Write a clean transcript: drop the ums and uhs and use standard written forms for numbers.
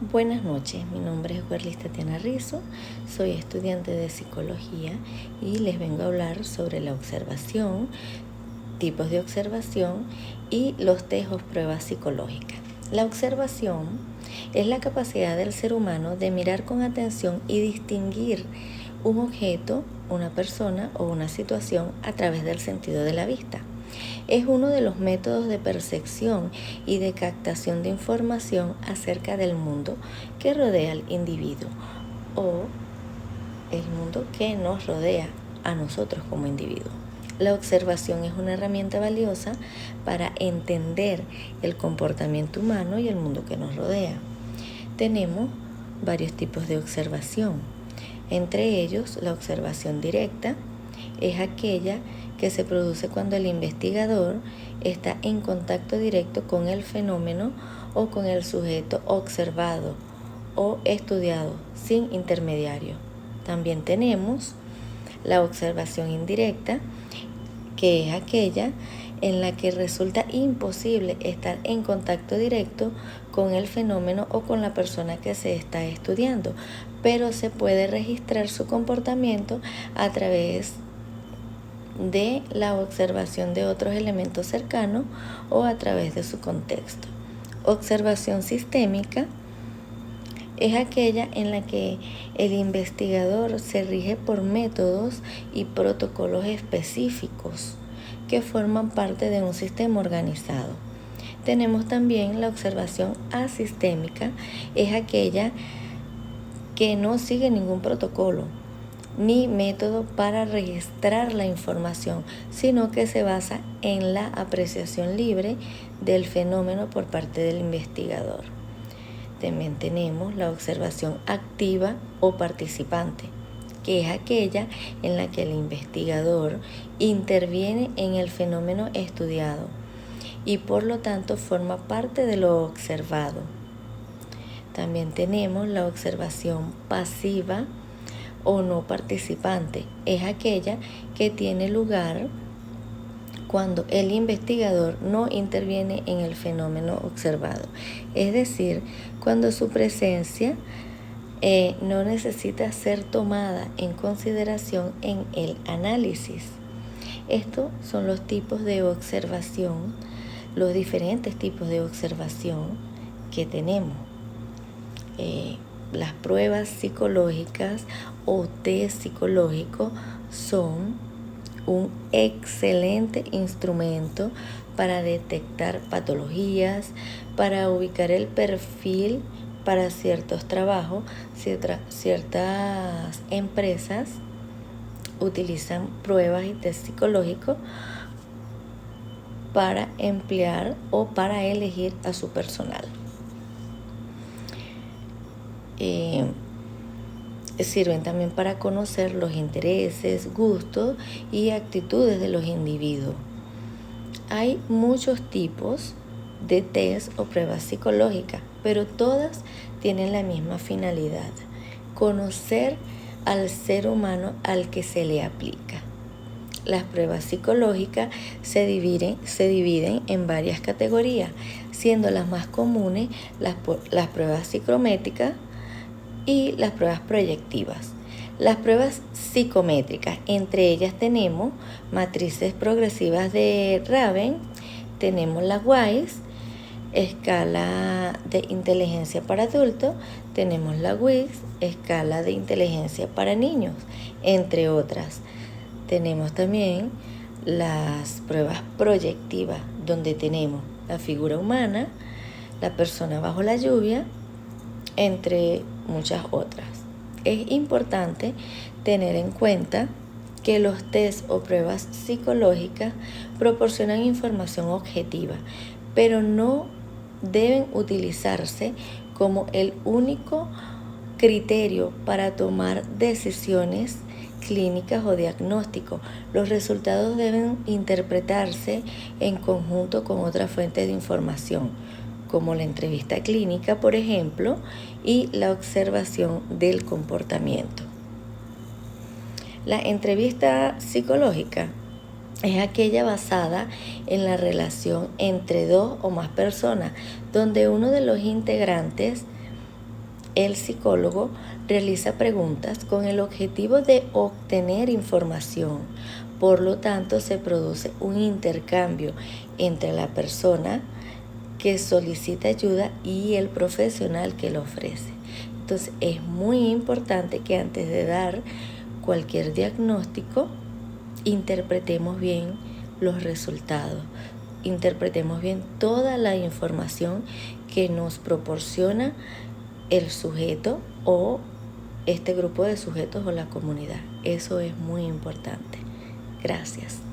Buenas noches, mi nombre es Werlis Tatiana Rizzo, soy estudiante de psicología y les vengo a hablar sobre la observación, tipos de observación y los test o pruebas psicológicas. La observación es la capacidad del ser humano de mirar con atención y distinguir un objeto, una persona o una situación a través del sentido de la vista. Es uno de los métodos de percepción y de captación de información acerca del mundo que rodea al individuo o el mundo que nos rodea a nosotros como individuos. La observación es una herramienta valiosa para entender el comportamiento humano y el mundo que nos rodea. Tenemos varios tipos de observación. Entre ellos, la observación directa es aquella que se produce cuando el investigador está en contacto directo con el fenómeno o con el sujeto observado o estudiado sin intermediario. También tenemos la observación indirecta, que es aquella en la que resulta imposible estar en contacto directo con el fenómeno o con la persona que se está estudiando, pero se puede registrar su comportamiento a través de la observación de otros elementos cercanos o a través de su contexto. Observación sistémica es aquella en la que el investigador se rige por métodos y protocolos específicos que forman parte de un sistema organizado. Tenemos también la observación asistémica, es aquella que no sigue ningún protocolo ni método para registrar la información, sino que se basa en la apreciación libre del fenómeno por parte del investigador. También tenemos la observación activa o participante, que es aquella en la que el investigador interviene en el fenómeno estudiado y por lo tanto forma parte de lo observado. También tenemos la observación pasiva o no participante, es aquella que tiene lugar cuando el investigador no interviene en el fenómeno observado, es decir, cuando su presencia no necesita ser tomada en consideración en el análisis. Estos son los tipos de observación, los diferentes tipos de observación que tenemos. Las pruebas psicológicas o test psicológicos son un excelente instrumento para detectar patologías, para ubicar el perfil para ciertos trabajos. Ciertas empresas utilizan pruebas y test psicológicos para emplear o para elegir a su personal. Sirven también para conocer los intereses, gustos y actitudes de los individuos. Hay muchos tipos de test o pruebas psicológicas, pero todas tienen la misma finalidad: conocer al ser humano al que se le aplica. Las pruebas psicológicas se dividen en varias categorías, siendo las más comunes las pruebas psicométricas y las pruebas proyectivas. Las pruebas psicométricas, entre ellas tenemos matrices progresivas de Raven, tenemos la WISE, escala de inteligencia para adultos, tenemos la WIX, escala de inteligencia para niños, entre otras. Tenemos también las pruebas proyectivas, donde tenemos la figura humana, la persona bajo la lluvia, entre muchas otras. Es importante tener en cuenta que los test o pruebas psicológicas proporcionan información objetiva, pero no deben utilizarse como el único criterio para tomar decisiones clínicas o diagnósticos. Los resultados deben interpretarse en conjunto con otras fuentes de información, como la entrevista clínica, por ejemplo, y la observación del comportamiento. La entrevista psicológica es aquella basada en la relación entre dos o más personas, donde uno de los integrantes el psicólogo realiza preguntas con el objetivo de obtener información. Por lo tanto, se produce un intercambio entre la persona que solicita ayuda y el profesional que lo ofrece. Entonces, es muy importante que antes de dar cualquier diagnóstico, interpretemos bien los resultados, interpretemos bien toda la información que nos proporciona el sujeto o este grupo de sujetos o la comunidad. Eso es muy importante. Gracias.